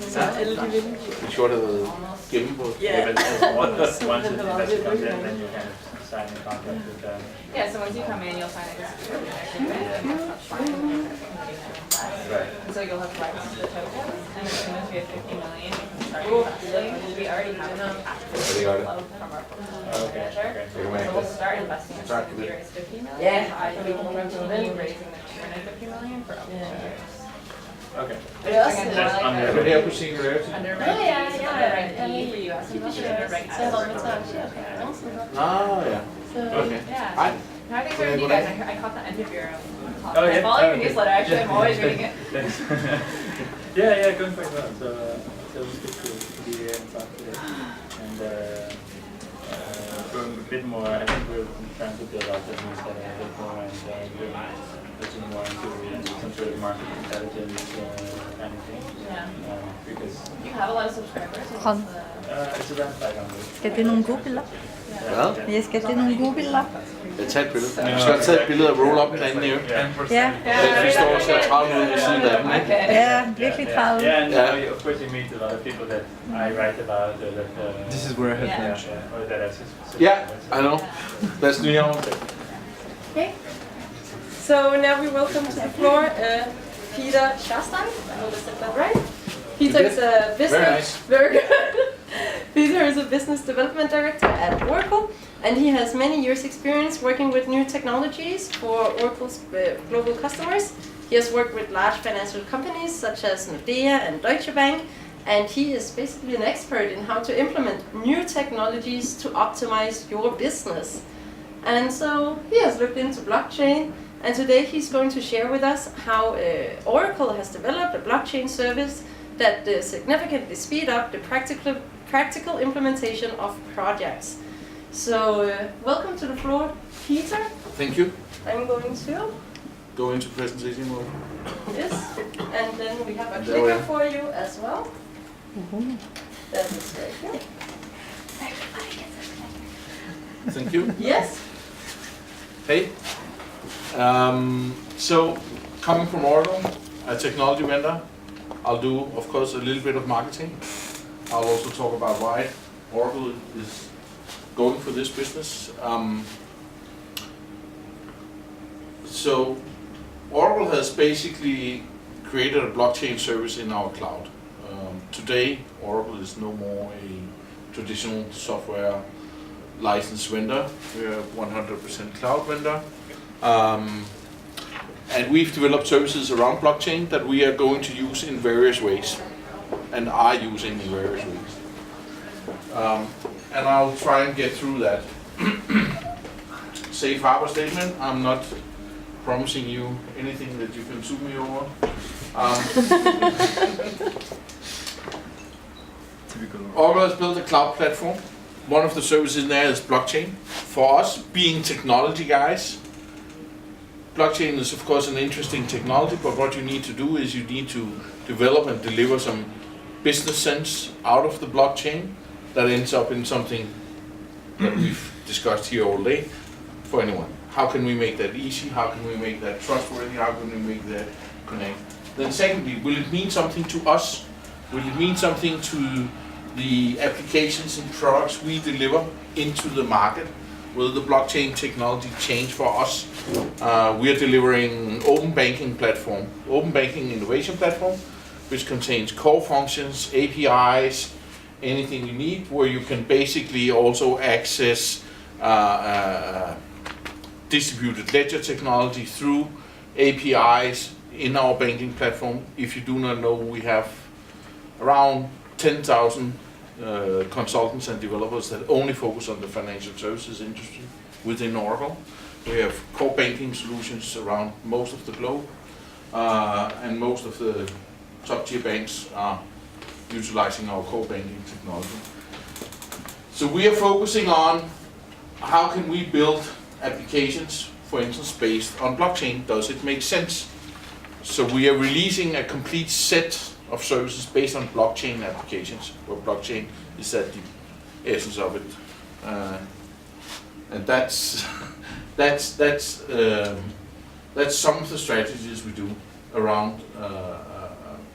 Så alle de vil. Det skulle have været gemme på. Once an investor comes in, then you kind of sign a contract with them. Yeah, so once you come in, you'll sign a agreement. Right. And so you'll have rights to the tokens, and as soon as we have 50 million, you can start investing. We already have enough active flow from our portfolio manager. So we'll start investing as soon as we raise 50 million. Yeah. So we can continue raising the 250 million for up to 2 years. Okay. Just under Men her på singularity. Under Reg E, under Reg E for US investors, under Reg S for Ah, ja. Okay. Yeah. Ej, No, I think for you guys, I caught the end of your talk. Oh, yeah. I follow your Okay. newsletter, actually, I'm always reading it. Thanks. Yeah, going quite well. So it was good to be here and talk today. And going a bit more, I think we're trying to build out the newsletter a bit more and we're looking more into some sort of market intelligence kind of thing. Yeah. Because You have a lot of subscribers. it's around 500. Skal det nogle gode billeder? hvad? Ja, skal det nogle gode billeder? Jeg tager et billede. Jeg skal have taget et billede af roll-up derinde her. Ja, Vi står og ser 30 minutter ved siden af dem. ikke? Okay. ja, virkelig travlt. Yeah, and of course you meet a lot of people that I write about. This is where I have lunch. Or that I Yeah, I know. That's New York. Okay. So now we welcome to the floor Peter Schastein. I hope I said that right. Peter is a business. Very nice. Very good. Peter is a business development director at Oracle, and he has many years' experience working with new technologies for Oracle's global customers. He has worked with large financial companies such as Nordea and Deutsche Bank, and he is basically an expert in how to implement new technologies to optimize your business. And so he has looked into blockchain, and today he's going to share with us how Oracle has developed a blockchain service that significantly speed up the practical implementation of projects. So welcome to the floor, Peter. Thank you. I'm going to Go into presentation mode. this, and then we have a There we clicker are. for you as well. That is right here. Thank you. Yes. Hey. So, coming from Oracle, a technology vendor, I'll do, of course, a little bit of marketing. I'll also talk about why Oracle is going for this business. So, Oracle has basically created a blockchain service in our cloud. Today, Oracle is no more a traditional software license vendor. We're a 100% cloud vendor. And we've developed services around blockchain that we are going to use in various ways and are using in various ways. And I'll try and get through that. Safe harbor statement, I'm not promising you anything that you can sue me over. Oracle has built a cloud platform. One of the services in there is blockchain. For us, being technology guys, blockchain is of course an interesting technology, but what you need to do is you need to develop and deliver some business sense out of the blockchain that ends up in something that we've discussed here all day for anyone. How can we make that easy? How can we make that trustworthy? How can we make that connect? Then secondly, will it mean something to us? Will it mean something to the applications and products we deliver into the market? Will the blockchain technology change for us? We are delivering open banking platform, open banking innovation platform, which contains core functions, APIs, anything you need, where you can basically also access distributed ledger technology through APIs in our banking platform. If you do not know, we have around 10,000 consultants and developers that only focus on the financial services industry within Oracle. We have core banking solutions around most of the globe, and most of the top tier banks are utilizing our core banking technology. So we are focusing on how can we build applications, for instance, based on blockchain. Does it make sense? So we are releasing a complete set of services based on blockchain applications, where blockchain is at the essence of it, and that's that's some of the strategies we do around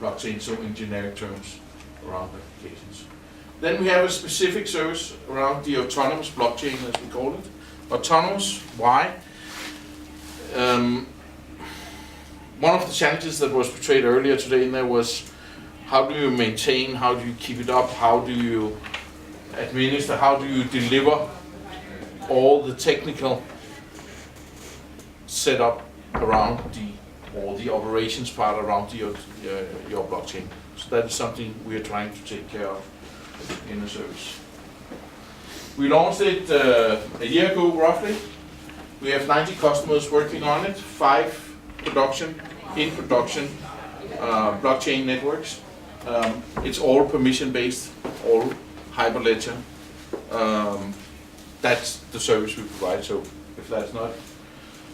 blockchain, so in generic terms, around applications. Then we have a specific service around the autonomous blockchain, as we call it. Autonomous, why? One of the challenges that was portrayed earlier today in there was, how do you maintain, how do you keep it up, how do you administer, how do you deliver all the technical setup around the operations part around your blockchain. So that is something we are trying to take care of in the service. We launched it a year ago roughly. We have 90 customers working on it, 5 in production blockchain networks. It's all permission based, all Hyperledger. That's the service we provide, so if that's not,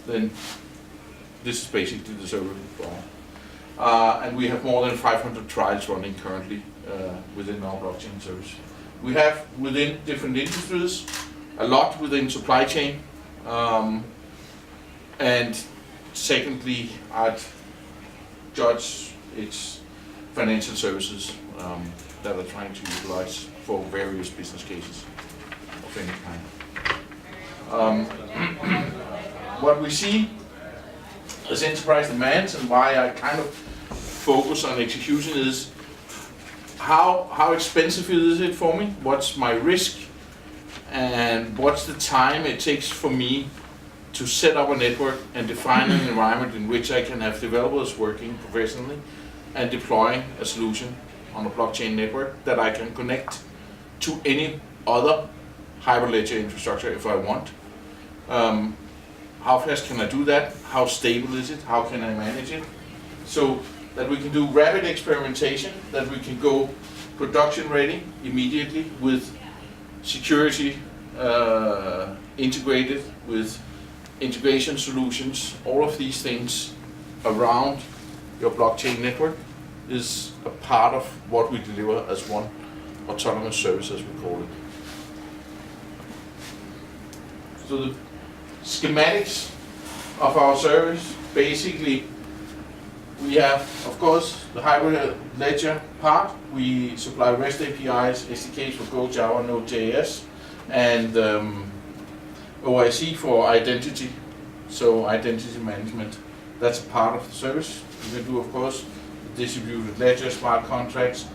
then this is basically the service we provide. And we have more than 500 trials running currently within our blockchain service. We have within different industries, a lot within supply chain, and secondly, I'd judge it's financial services that are trying to utilize for various business cases of any kind. What we see as enterprise demands and why I kind of focus on execution is how expensive is it for me, what's my risk, and what's the time it takes for me to set up a network and define an environment in which I can have developers working professionally and deploying a solution on a blockchain network that I can connect to any other Hyperledger infrastructure if I want. How fast can I do that? How stable is it? How can I manage it? So that we can do rapid experimentation, that we can go production ready immediately with security integrated with integration solutions. All of these things around your blockchain network is a part of what we deliver as one autonomous service, as we call it. So the schematics of our service, basically, we have, of course, the Hyperledger part. We supply REST APIs, SDKs for Go, Java, Node.js, and OIC for identity, so identity management. That's a part of the service. We can do, of course, distributed ledger, smart contracts,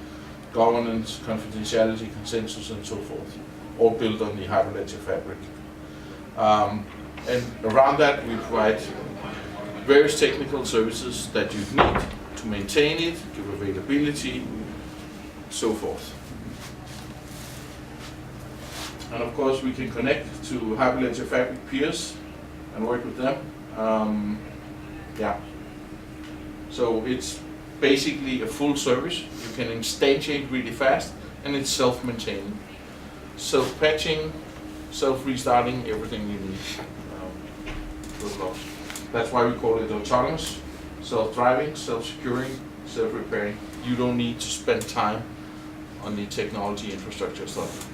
governance, confidentiality, consensus, and so forth, all built on the Hyperledger fabric. And around that, we provide various technical services that you need to maintain it, give availability, so forth. And of course, we can connect to Hyperledger Fabric peers and work with them. So it's basically a full service. You can instantiate really fast, and it's self-maintaining, self-patching, self-restarting, everything you need. That's why we call it autonomous, self-driving, self-securing, self-repairing. You don't need to spend time on the technology infrastructure stuff.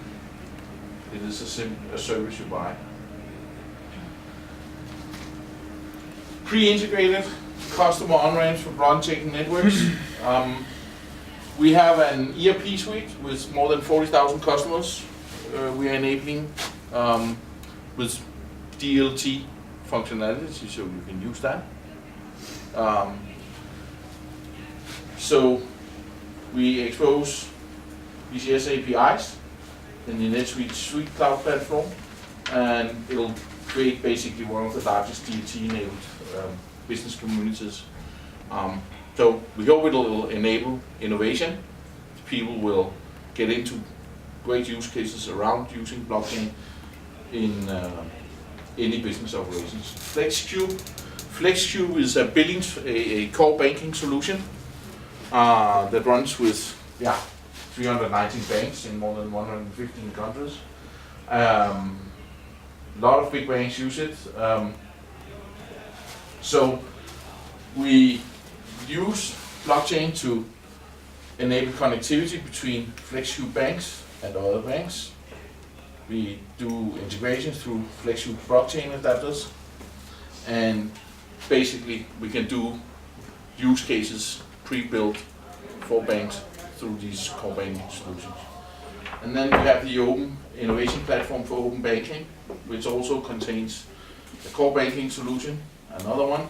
It is a service you buy. Pre-integrated customer on-ramps for blockchain networks. We have an ERP suite with more than 40,000 customers. We are enabling with DLT functionality, so you can use that. So we expose ECS APIs in the NetSuite Suite Cloud platform, and it'll create basically one of the largest DLT-enabled business communities. So we hope it'll enable innovation. People will get into great use cases around using blockchain in any business operations. FlexCube is a core banking solution that runs with 319 banks in more than 115 countries. A lot of big banks use it. So we use blockchain to enable connectivity between FlexCube banks and other banks. We do integrations through FlexCube blockchain adapters, and basically we can do use cases pre-built for banks through these core banking solutions. And then we have the open innovation platform for open banking, which also contains a core banking solution, another one.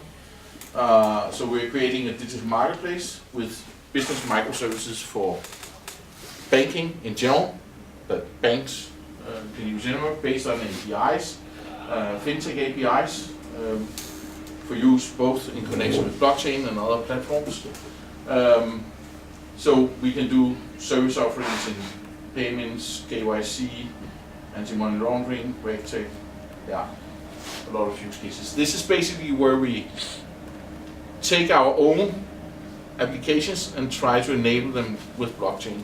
So we're creating a digital marketplace with business microservices for banking in general, that banks can use anywhere based on APIs, fintech APIs, for use both in connection with blockchain and other platforms. So we can do service offerings in payments, KYC, anti-money laundering, RegTech, yeah, a lot of use cases. This is basically where we take our own applications and try to enable them with blockchain.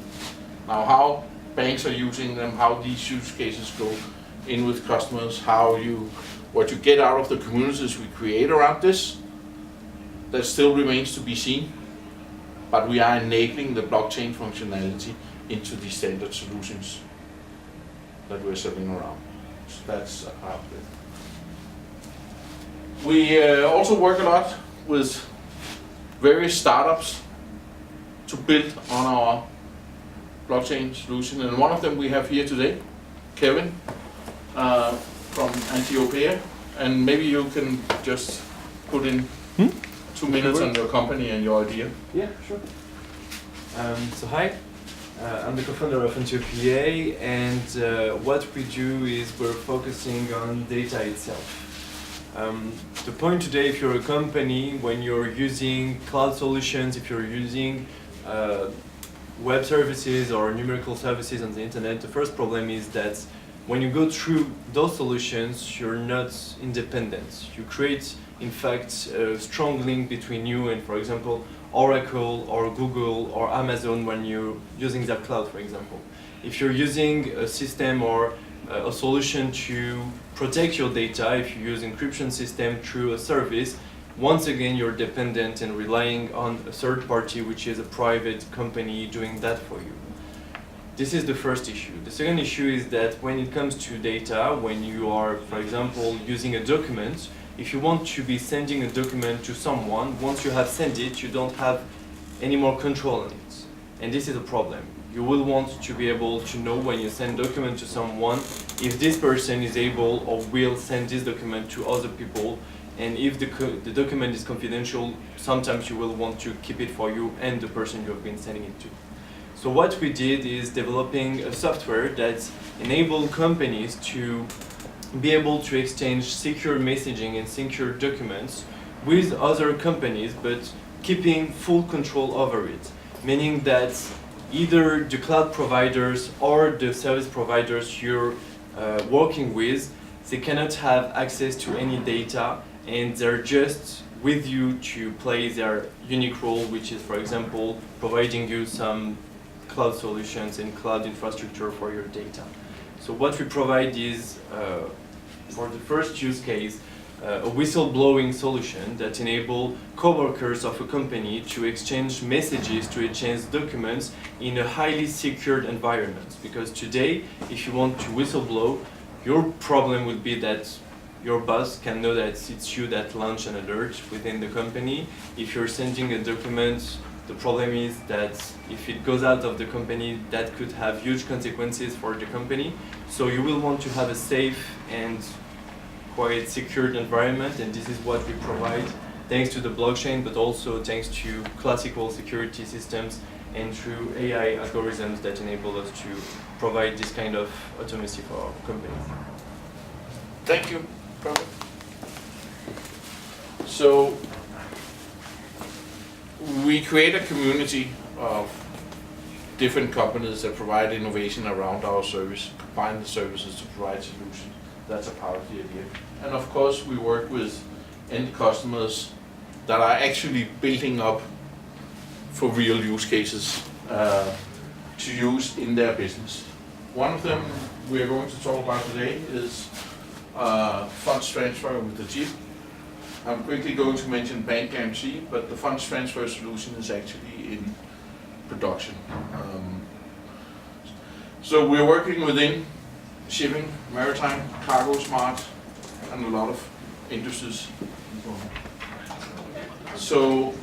Now, how banks are using them, how these use cases go in with customers, what you get out of the communities we create around this, that still remains to be seen. But we are enabling the blockchain functionality into the standard solutions that we're selling around. So that's a part of it. We also work a lot with various startups to build on our blockchain solution, and one of them we have here today, Kevin from Antiopeia, and maybe you can just put in 2 minutes on your company and your idea. Yeah, sure. So hi, I'm the co-founder of Antiopeia, and what we do is we're focusing on data itself. The point today, if you're a company, when you're using cloud solutions, if you're using web services or numerical services on the internet, the first problem is that when you go through those solutions, you're not independent. You create, in fact, a strong link between you and, for example, Oracle or Google or Amazon when you're using that cloud, for example. If you're using a system or a solution to protect your data, if you use encryption system through a service, once again you're dependent and relying on a third party, which is a private company doing that for you. This is the first issue. The second issue is that when it comes to data, when you are, for example, using a document, if you want to be sending a document to someone, once you have sent it, you don't have any more control on it. And this is a problem. You will want to be able to know when you send a document to someone if this person is able or will send this document to other people, and if the document is confidential, sometimes you will want to keep it for you and the person you have been sending it to. So what we did is developing a software that enabled companies to be able to exchange secure messaging and secure documents with other companies, but keeping full control over it, meaning that either the cloud providers or the service providers you're working with, they cannot have access to any data, and they're just with you to play their unique role, which is, for example, providing you some cloud solutions and cloud infrastructure for your data. So what we provide is, for the first use case, a whistleblowing solution that enable co-workers of a company to exchange messages, to exchange documents in a highly secured environment. Because today, if you want to whistleblow, your problem would be that your boss can know that it's you that launched an alert within the company. If you're sending a document, the problem is that if it goes out of the company, that could have huge consequences for the company. So you will want to have a safe and quite secured environment, and this is what we provide thanks to the blockchain, but also thanks to classical security systems and through AI algorithms that enable us to provide this kind of automacy for our companies. Thank you. Perfect. So we create a community of different companies that provide innovation around our service, combine the services to provide solutions. That's a part of the idea. And of course, we work with end customers that are actually building up for real use cases to use in their business. One of them we are going to talk about today is funds transfer with the chip. I'm quickly going to mention bank guarantee, but the funds transfer solution is actually in production. So we're working within shipping, maritime, cargo smart, and a lot of industries. So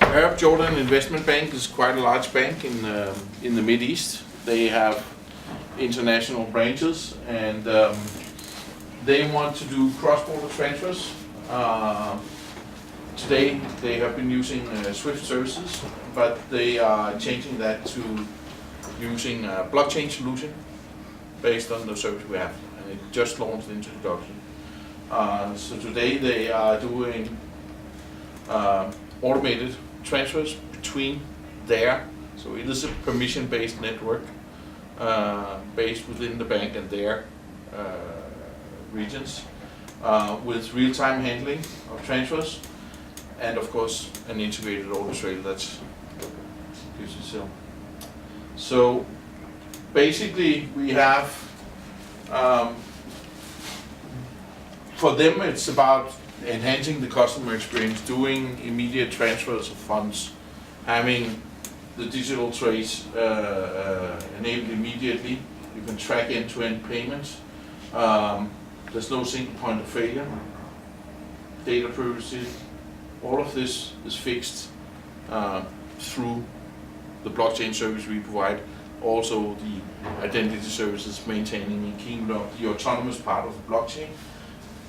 Arab Jordan Investment Bank is quite a large bank in the Mid East. They have international branches, and they want to do cross-border transfers. Today they have been using SWIFT services, but they are changing that to using a blockchain solution based on the service we have, and it just launched into production. So today they are doing automated transfers between there. So it is a permission-based network based within the bank and their regions with real-time handling of transfers, and of course an integrated order trail that's UCCL. So basically we have for them it's about enhancing the customer experience, doing immediate transfers of funds, having the digital trace enabled immediately. You can track end-to-end payments. There's no single point of failure. Data privacy, all of this is fixed through the blockchain service we provide. Also the identity services maintaining and keeping the autonomous part of the blockchain.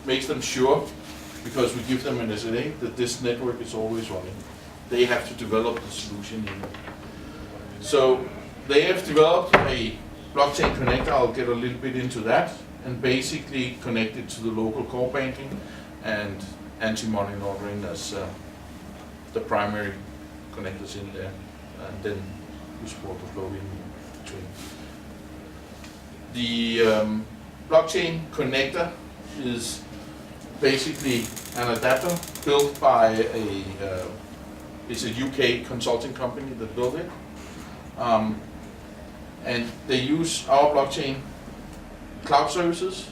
Makes them sure, because we give them an SLA, that this network is always running. They have to develop the solution. So they have developed a blockchain connector, I'll get a little bit into that, and basically connect it to the local core banking and anti-money laundering as the primary connectors in there, and then we support the flow in between. The blockchain connector is basically an adapter built by it's a UK consulting company that built it. And they use our blockchain cloud services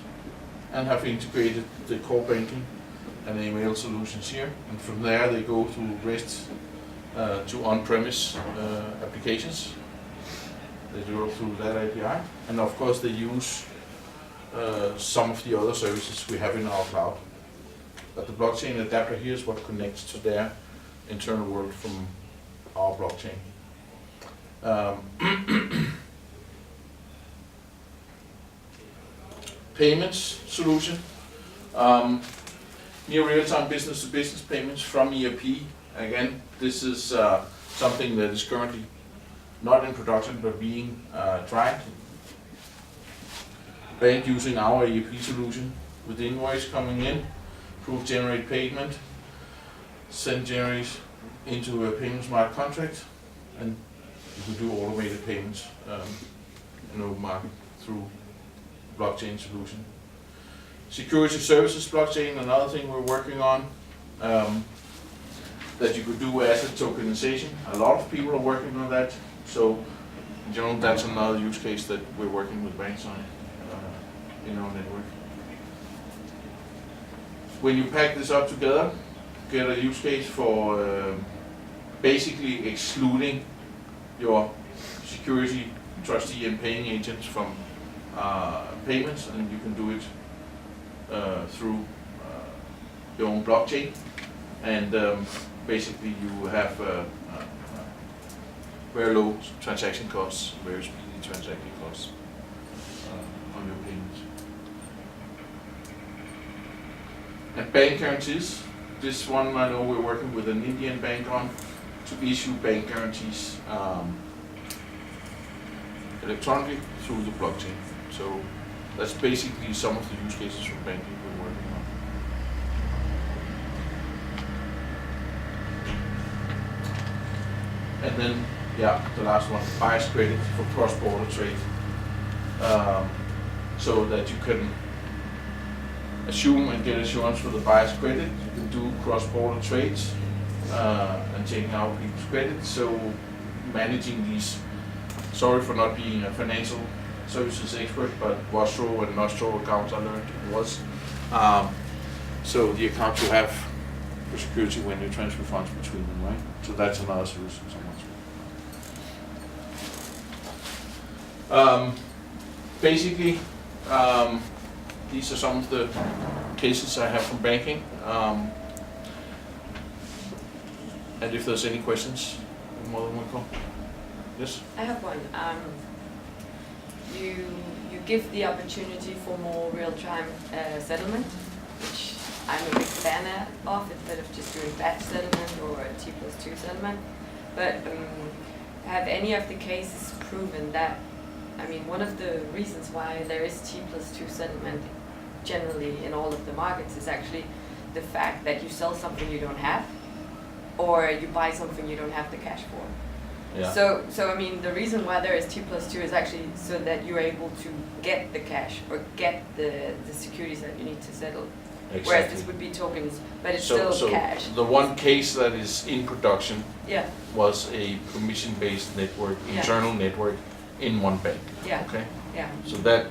and have integrated the core banking and email solutions here. And from there they go to REST to on-premise applications. They do it through that API. And of course they use some of the other services we have in our cloud. But the blockchain adapter here is what connects to their internal world from our blockchain. Payments solution, near real-time business-to-business payments from ERP. Again, this is something that is currently not in production but being tried. Bank using our ERP solution with the invoice coming in, proof generate payment, send generates into a payment smart contract, and you can do automated payments in open market through blockchain solution. Security services blockchain, another thing we're working on, that you could do asset tokenization. A lot of people are working on that, so in general that's another use case that we're working with banks on in our network. When you pack this up together, get a use case for basically excluding your security trustee and paying agents from payments, and you can do it through your own blockchain, and basically you have very low transaction costs, very speedy transaction costs on your payments. And bank guarantees. This one I know we're working with an Indian bank on to issue bank guarantees electronically through the blockchain. So that's basically some of the use cases for banking we're working on. And then, yeah, the last one, buyer's credit for cross-border trade. So that you can assume and get assurance for the buyer's credit. You can do cross-border trades and taking out people's credit. So managing these, sorry for not being a financial services expert, but Vostro and Nostro accounts I learned it was. So the accounts you have for security when you transfer funds between them, right? So that's another solution. Basically, these are some of the cases I have from banking. And if there's any questions, you're more than welcome. Yes? I have one. You give the opportunity for more real-time settlement, which I'm a big fan of, instead of just doing batch settlement or T+2 settlement. But have any of the cases proven that, I mean, one of the reasons why there is T+2 settlement generally in all of the markets is actually the fact that you sell something you don't have, or you buy something you don't have the cash for. Yeah. So I mean, the reason why there is T+2 is actually so that you're able to get the cash or get the securities that you need to settle. Exactly. Whereas this would be tokens, but it's still cash. The one case that is in production Yeah, was a permission-based network, Yeah. internal network in one bank. yeah, Okay, yeah, so that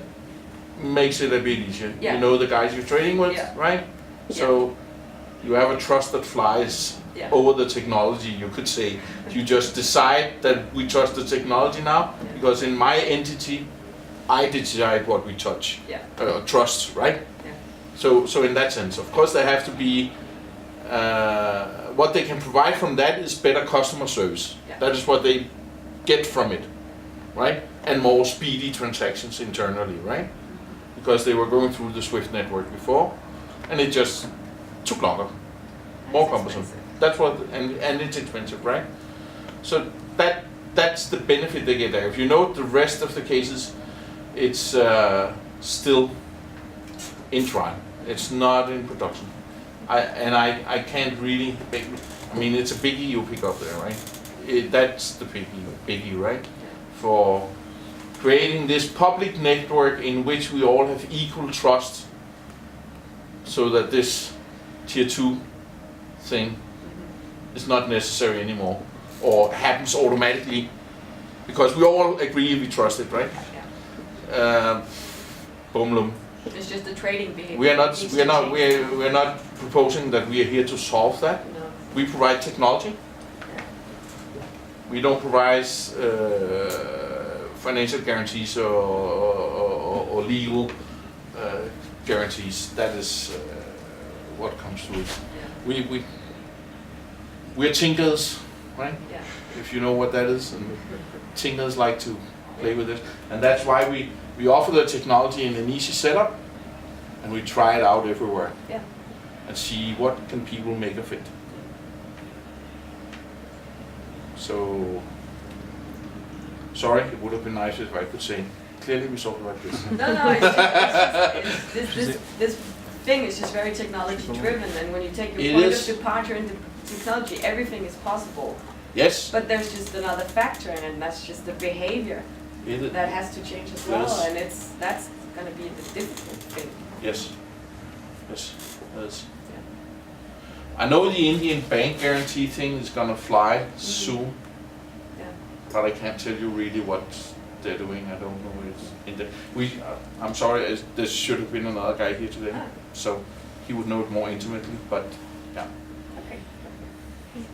makes it a bit easier. Yeah. You know the guys you're trading with, Yeah. right? So you have a trust that flies yeah. over the technology, you could say. You just decide that we trust the technology now, because in my entity, I decide what we touch, Yeah. trust, right? Yeah. So in that sense, of course, there have to be, what they can provide from that is better customer service. Yeah. That is what they get from it, right? And more speedy transactions internally, right? Because they were going through the SWIFT network before, and it just took longer, more It's cumbersome. expensive. That's what, and it's expensive, right? So that's the benefit they get there. If you note the rest of the cases, it's still in trial. It's not in production. I can't really make, I mean, it's a biggie you pick up there, right? That's the biggie, right? For creating this public network in which we all have equal trust, so that this tier 2 thing is not necessary anymore, or happens automatically, because we all agree we trust it, right? Yeah. Boom. It's just the trading behavior. We are not needs we are to not change. we are not proposing that we are here to solve that. No. We provide technology. We don't provide financial guarantees or legal guarantees. That is what comes to it. Yeah. We're tinkers, right? Yeah. If you know what that is, and tinkers like to play with it, and that's why we offer the technology in an easy setup, and we try it out everywhere. Yeah. And see what can people make of it. So, sorry, it would have been nice if I could say, clearly we solved like this. No, it's just this thing is just very technology driven, and when you take your It point is. of departure into technology, everything is possible. Yes, But there's just another factor, and that's just the behavior it is. that has to change as well, Yes. and that's going to be the difficult thing. Yes, yes. I know the Indian bank guarantee thing is gonna fly soon, Yeah. but I can't tell you really what they're doing. I don't know. It's in the, I'm sorry, there should have been another guy here today, Ah. so he would know it more intimately. But yeah.